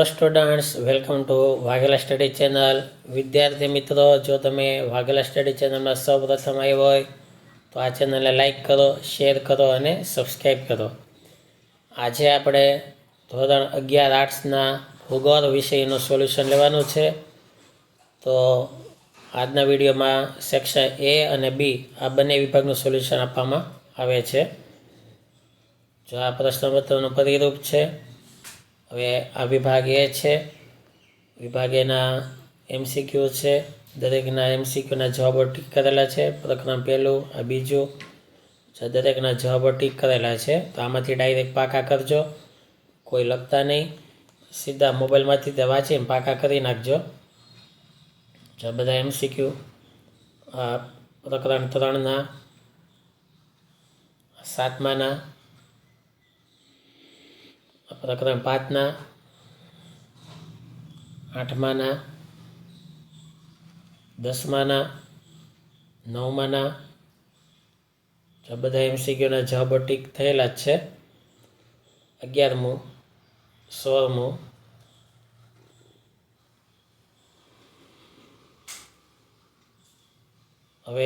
Hello students, welcome to Vaghela study channel. વિદ્યાર્થી મિત્રો, જો તમે વાઘેલા સ્ટડી ચેનલમાં સૌપ્રથમ આવ્યો હોય તો આ ચેનલને લાઈક કરો, શેર કરો અને સબસ્ક્રાઈબ કરો. આજે આપણે ધોરણ 11 આર્ટ્સના ભૂગોળ વિષયનું સોલ્યુશન લેવાનું છે. તો આજના વિડીયોમાં સેક્શન એ અને બી આ બંને વિભાગનું સોલ્યુશન આપવામાં આવે છે. જો આ પ્રશ્નપત્રનું પરિરૂપ છે. હવે આ વિભાગ એ છે. વિભાગ એના MCQ છે. દરેકના MCQના જવાબો ટીક કરેલા છે. પ્રકરણ પહેલું, આ બીજું, દરેકના જવાબો ટીક કરેલા છે. તો આમાંથી ડાયરેક્ટ પાકા કરજો, કોઈ લખતા નહીં, સીધા મોબાઈલમાંથી તે વાંચીને પાકા કરી નાખજો. જો બધા MCQ પ્રકરણ 3ના, 7માના, પ્રકરણ 5ના, 8માના, 10માના, 9માના, જો બધા MCQના જવાબો ટીક થયેલા જ છે. 11મું, 16મું, હવે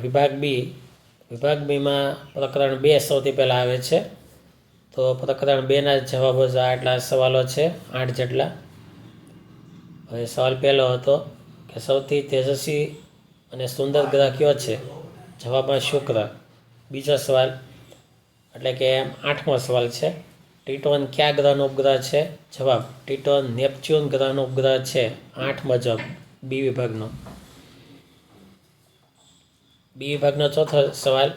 વિભાગ બીમાં પ્રકરણ 2 સૌથી પહેલાં આવે છે. તો પ્રકરણ 2ના જવાબો આટલા સવાલો છે, 8 જેટલા. હવે સવાલ પહેલો હતો કે સૌથી તેજસ્વી અને સુંદર ગ્રહ કયો છે? જવાબમાં શુક્ર. બીજો સવાલ એટલે કે 8મો સવાલ છે, ટીટોન કયા ગ્રહનો ઉપગ્રહ છે? જવાબ ટીટોન નેપચ્યુન ગ્રહનો ઉપગ્રહ છે. 8 મુજબ બી વિભાગનો. બી વિભાગનો ચોથો સવાલ,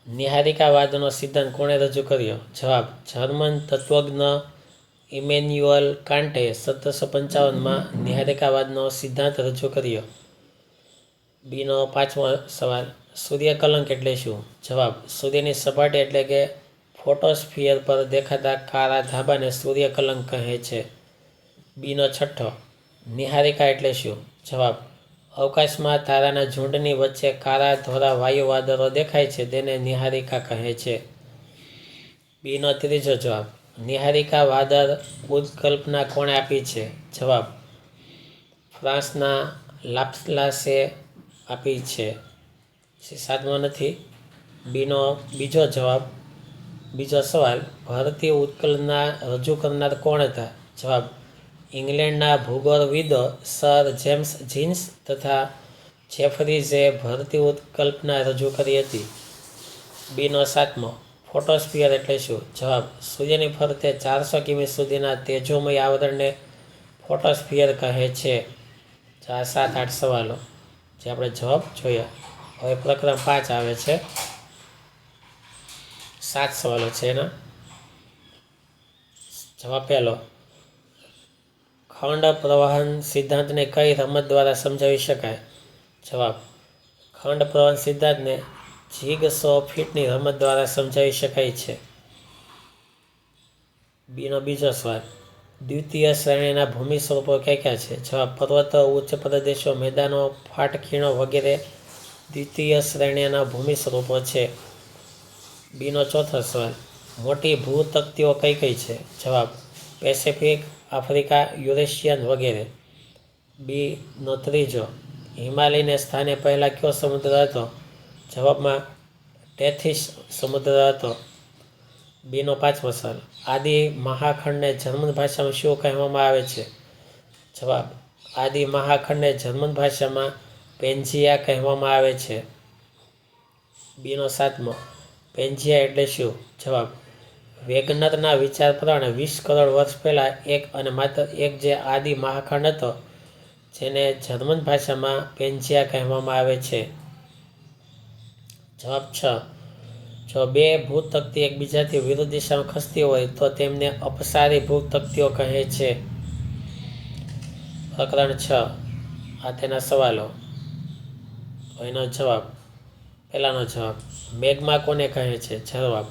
નિહારિકાવાદનો સિદ્ધાંત કોણે રજૂ કર્યો? જવાબ જર્મન તત્વજ્ઞ ઇમેન્યુઅલ કાન્ટે 1755માં નિહારિકાવાદનો સિદ્ધાંત રજૂ કર્યો. બીનો 5મો સવાલ, સૂર્યકલંક એટલે શું? જવાબ સૂર્યની સપાટી એટલે કે ફોટોસ્ફિયર પર દેખાતા કાળા ધાબાને સૂર્યકલંક કહે છે. બીનો 6, નિહારિકા એટલે શું? જવાબ અવકાશમાં તારાના ઝુંડની વચ્ચે કાળા ધોળા વાયુ વાદળો દેખાય છે, તેને નિહારિકા કહે છે. બીનો 3જો જવાબ, નિહારિકા વાદળ ઉત્કલ્પના કોણે આપી છે? જવાબ ફ્રાન્સના લાપ્લાસે આપી છે. 7મો નથી. બીનો બીજો સવાલ, ભારતીય ઉત્કલનના રજૂ કરનાર કોણ હતા? જવાબ ઇંગ્લેન્ડના ભૂગોળવિદો સર જેમ્સ જીન્સ તથા જેફરીઝે ભારતીય ઉત્કલ્પના રજૂ કરી હતી. બીનો 7મો, ફોટોસ્ફિયર એટલે શું? જવાબ સૂર્યની ફરતે 400 કિમી સુધીના તેજોમય આવરણને ફોટોસ્ફિયર કહે છે. 7-8 સવાલો જે આપણે જવાબ જોયા. હવે પ્રકરણ 5 આવે છે. 7 સવાલો છે એના. જવાબ પહેલો, ખંડ પ્રવાહન સિદ્ધાંતને કઈ રમત દ્વારા સમજાવી શકાય? જવાબ ખંડ પ્રવાહન સિદ્ધાંતને જિગસો ફીટની રમત દ્વારા સમજાવી શકાય છે. બીનો બીજો સવાલ, દ્વિતીય શ્રેણીના ભૂમિ સ્વરૂપો કયા કયા છે? જવાબ પર્વતો, ઉચ્ચ પ્રદેશો, મેદાનો, ફાટ ખીણો વગેરે દ્વિતીય શ્રેણીના ભૂમિ સ્વરૂપો છે. બીનો ચોથો સવાલ, મોટી ભૂતકતીઓ કઈ કઈ છે? જવાબ પેસિફિક, આફ્રિકા, યુરેશિયન વગેરે. બીનો ત્રીજો, હિમાલયને સ્થાને પહેલાં કયો સમુદ્ર હતો? જવાબમાં ટેથિસ સમુદ્ર હતો. બીનો 5મો સવાલ, આદિ મહાખંડને જર્મન ભાષામાં શું કહેવામાં આવે છે? જવાબ આદિ મહાખંડને જર્મન ભાષામાં પેન્જિયા કહેવામાં આવે છે. બીનો 7મો, પેન્જિયા એટલે શું? જવાબ વેગનરના વિચાર પ્રમાણે 20 કરોડ વર્ષ પહેલાં એક અને માત્ર એક જે આદિ મહાખંડ હતો, જેને જર્મન ભાષામાં પેન્જિયા કહેવામાં આવે છે. જવાબ 6, જો બે ભૂતકતી એકબીજાથી વિરુદ્ધ દિશામાં ખસતી હોય તો તેમને અપસારી ભૂતકતીઓ કહે છે. પ્રકરણ 6 આ તેના સવાલો. એનો જવાબ, પહેલાનો જવાબ, મેગ્મા કોને કહે છે? જવાબ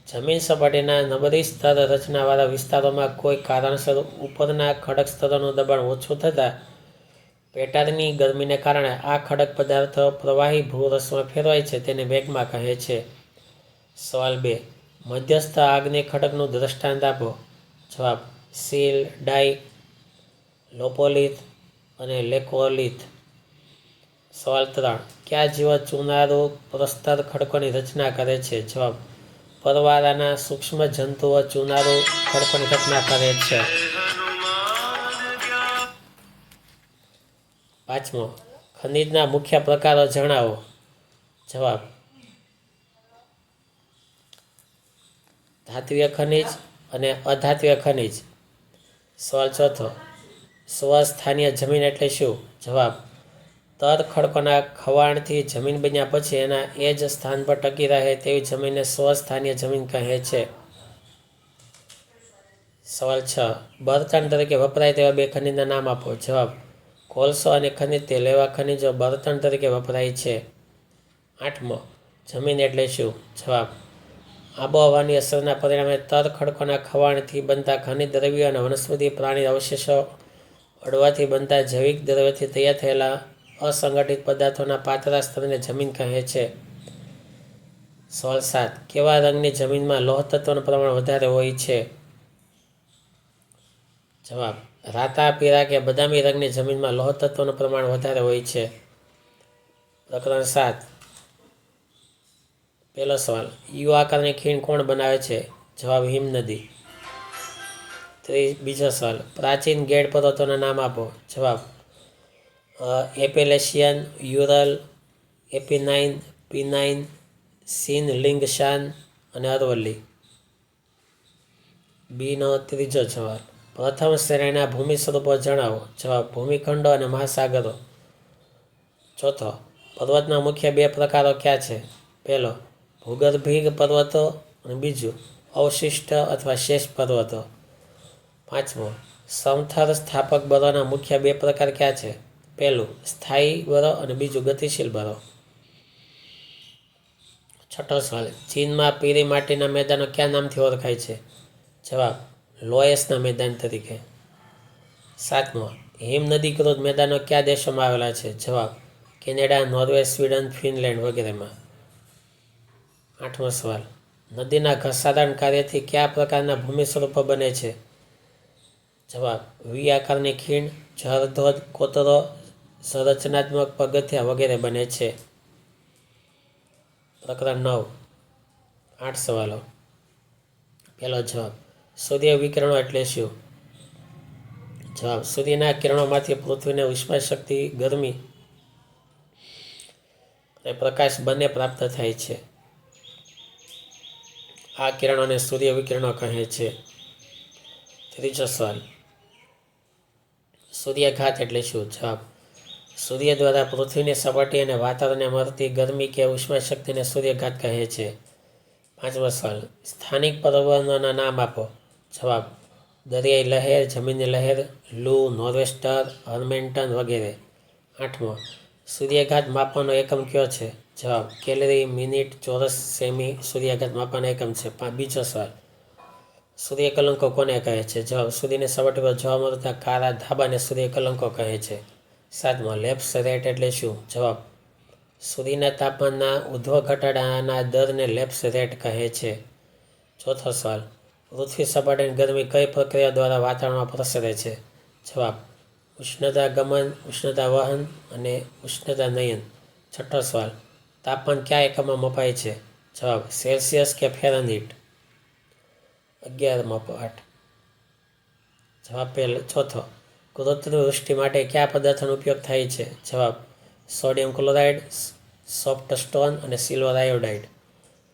જમીન સપાટીના નબળી સ્તર રચનાવાળા વિસ્તારોમાં કોઈ કારણસર ઉપરના ખડક સ્તરોનું દબાણ ઓછું થતાં પેટાળની ગરમીને કારણે આ ખડક પદાર્થો પ્રવાહી ભૂરસમાં ફેરવાય છે, તેને મેગ્મા કહે છે. સવાલ 2, મધ્યસ્થ આગ્નેય ખડકનું દ્રષ્ટાંત આપો. જવાબ સીલ, ડાઇક, લોપોલિથ અને લેકોલિથ. સવાલ 3. કયા જીવો ચુનારું પ્રસ્તર ખડકોની રચના કરે છે? જવાબ: પરવાળાના સૂક્ષ્મ જંતુઓ ચુનારું ખડકોની રચના કરે છે. 5. ખનિજના મુખ્ય પ્રકારો જણાવો. જવાબ: ધાત્વિય ખનિજ અને અધાત્વિય ખનિજ. સવાલ 4. સ્વસ્થાનીય જમીન એટલે શું? જવાબ: તર ખડકોના ખવાણથી જમીન બન્યા પછી એના એ જ સ્થાન પર ટકી રહે તેવી જમીનને સ્વસ્થાનીય જમીન કહે છે. સવાલ 6. બળતણ તરીકે વપરાય તેવા 2 ખનિજના નામ આપો. જવાબ: કોલસો અને ખનિજ તેલ એવા ખનિજો બળતણ તરીકે વપરાય છે. 8. જમીન એટલે શું? જવાબ: આબોહવાની અસરના પરિણામે તર ખડકોના ખવાણથી બનતા ખનિજ દ્રવ્યો અને વનસ્પતિ પ્રાણી અવશેષો અડવાથી બનતા જૈવિક દ્રવ્યોથી તૈયાર થયેલા અસંગઠિત પદાર્થોના પાતળા સ્તરને જમીન કહે છે. સવાલ 7. કેવા રંગની જમીનમાં લોહ તત્વનું પ્રમાણ વધારે હોય છે? જવાબ: રાતા, પીળા કે બદામી રંગની જમીનમાં લોહ તત્વનું પ્રમાણ વધારે હોય છે. પ્રકરણ 7. પહેલો સવાલ: યુ આકારની ખીણ કોણ બનાવે છે? જવાબ: હિમનદી. બીજો સવાલ: પ્રાચીન ગેડ પર્વતોના નામ આપો. જવાબ: એપેલેશિયન, યુરલ, એપેનાઇન, પિનાઇન, શિનલિંગશાન અને અરવલ્લી. બીનો ત્રીજો સવાલ: પ્રથમ શ્રેણીના ભૂમિ સ્વરૂપો જણાવો. જવાબ: ભૂમિખંડો અને મહાસાગરો. ચોથો: પર્વતના મુખ્ય 2 પ્રકારો કયા છે? પહેલો: ભૂગર્ભીય પર્વતો અને બીજું અવશિષ્ટ અથવા શેષ પર્વતો. 5. સમથર સ્થાપક બળોના મુખ્ય 2 પ્રકાર કયા છે? પહેલું સ્થાયી બળો અને બીજું ગતિશીલ બળો. છઠ્ઠો સવાલ: ચીનમાં પીળી માટીના મેદાનો કયા નામથી ઓળખાય છે? જવાબ: લોએસના મેદાન તરીકે. 7. હિમનદીકૃત મેદાનો કયા દેશોમાં આવેલા છે? જવાબ: કેનેડા, નોર્વે, સ્વીડન, ફિનલેન્ડ વગેરેમાં. 8મો સવાલ: નદીના ઘસારણ કાર્યથી કયા પ્રકારના ભૂમિ સ્વરૂપો બને છે? જવાબ: વી આકારની ખીણ, જળધોધ, કોતરો, સંરચનાત્મક પગથિયા વગેરે બને છે. પ્રકરણ 9. 8 સવાલો. પહેલો જવાબ: સૂર્ય વિકિરણો એટલે શું? જવાબ: સૂર્યના કિરણોમાંથી પૃથ્વીને ઉષ્મા શક્તિ, ગરમી અને પ્રકાશ બંને પ્રાપ્ત થાય છે. આ કિરણોને સૂર્ય વિકિરણો કહે છે. ત્રીજો સવાલ: સૂર્યઘાત એટલે શું? જવાબ: સૂર્ય દ્વારા પૃથ્વીની સપાટી અને વાતાવરણને મળતી ગરમી કે ઉષ્મા શક્તિને સૂર્યઘાત કહે છે. 5મો સવાલ: સ્થાનિક પર્વતોના નામ આપો. જવાબ: દરિયાઈ લહેર, જમીનની લહેર, લૂ, નોર્વેસ્ટર, હર્મેન્ટન વગેરે. 8મો: સૂર્યાઘાત માપવાનો એકમ કયો છે? જવાબ: કેલરી, મિનિટ, ચોરસ સેમી સૂર્યાઘાત માપવાનો એકમ છે. બીજો સવાલ: સૂર્યકલંકો કોને કહે છે? જવાબ: સૂર્યની સપાટી પર જોવા મળતા કાળા ધાબાને સૂર્યકલંકો કહે છે. 7મો: લેપ્સ રેટ એટલે શું? જવાબ: સૂર્યના તાપમાનના ઉર્ધ્વ ઘટાડાના દરને લેપ્સ રેટ કહે છે. ચોથો સવાલ: પૃથ્વી સપાટીની ગરમી કઈ પ્રક્રિયા દ્વારા વાતાવરણમાં પ્રસરે છે? જવાબ: ઉષ્ણતા ગમન, ઉષ્ણતા વહન અને ઉષ્ણતા નયન. છઠ્ઠો સવાલ: તાપમાન કયા એકમમાં મપાય છે? જવાબ: સેલ્સિયસ કે ફેરનહીટ. 11મો પાઠ. જવાબ ચોથો: કૃતવૃષ્ટિ માટે કયા પદાર્થોનો ઉપયોગ થાય છે? જવાબ: સોડિયમ ક્લોરાઇડ, સોફ્ટ સ્ટોન અને સિલ્વર આયોડાઇડ.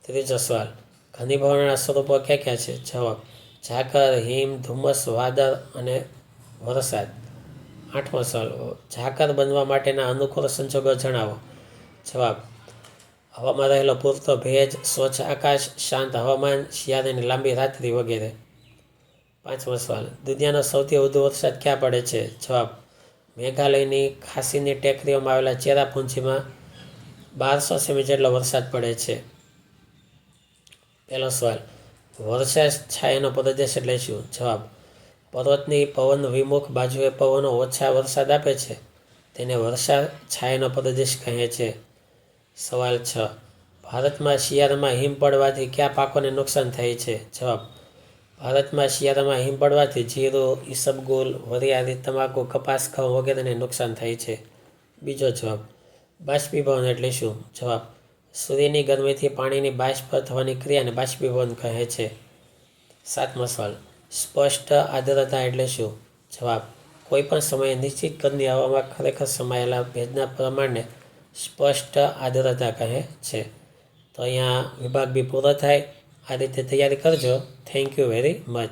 ત્રીજો સવાલ: ઘનીભવનના સ્વરૂપો કયા કયા છે? જવાબ: ઝાકર, હિમ, ધુમ્મસ, વાદળ અને વરસાદ. 8મો સવાલ: ઝાકર બનવા માટેના અનુકૂળ સંજોગો જણાવો. જવાબ: હવામાં રહેલો પૂરતો ભેજ, સ્વચ્છ આકાશ, શાંત હવામાન, શિયાળાની લાંબી રાત્રિ વગેરે. 5મો સવાલ: દુનિયાનો સૌથી વધુ વરસાદ ક્યાં પડે છે? જવાબ: મેઘાલયની ખાસીની ટેકરીઓમાં આવેલા ચેરાપુંજીમાં 1200 સેમી જેટલો વરસાદ પડે છે. પહેલો સવાલ: વર્ષા છાયાનો પ્રદેશ એટલે શું? જવાબ: પર્વતની પવન વિમુખ બાજુએ પવનો ઓછા વરસાદ આપે છે તેને વર્ષા છાયાનો પ્રદેશ કહે છે. સવાલ 6: ભારતમાં શિયાળામાં હિમ પડવાથી કયા પાકોને નુકસાન થાય છે? જવાબ: ભારતમાં શિયાળામાં હિમ પડવાથી જીરું, ઈસબગુલ, વરિયાળી, તમાકુ, કપાસ, ઘઉં વગેરેને નુકસાન થાય છે. બીજો જવાબ, બાષ્પીભવન એટલે શું? જવાબ, સૂર્યની ગરમીથી પાણીની બાષ્પ થવાની ક્રિયાને બાષ્પીભવન કહે છે. 7મો સવાલ, સ્પષ્ટ આર્દ્રતા એટલે શું? જવાબ, કોઈ પણ સમયે નિશ્ચિત કદની હવામાં ખરેખર સમાયેલા ભેજના પ્રમાણને સ્પષ્ટ આર્દ્રતા કહે છે. તો અહીંયા વિભાગ બી પૂરો થાય. આ રીતે તૈયારી કરજો. Thank you very much.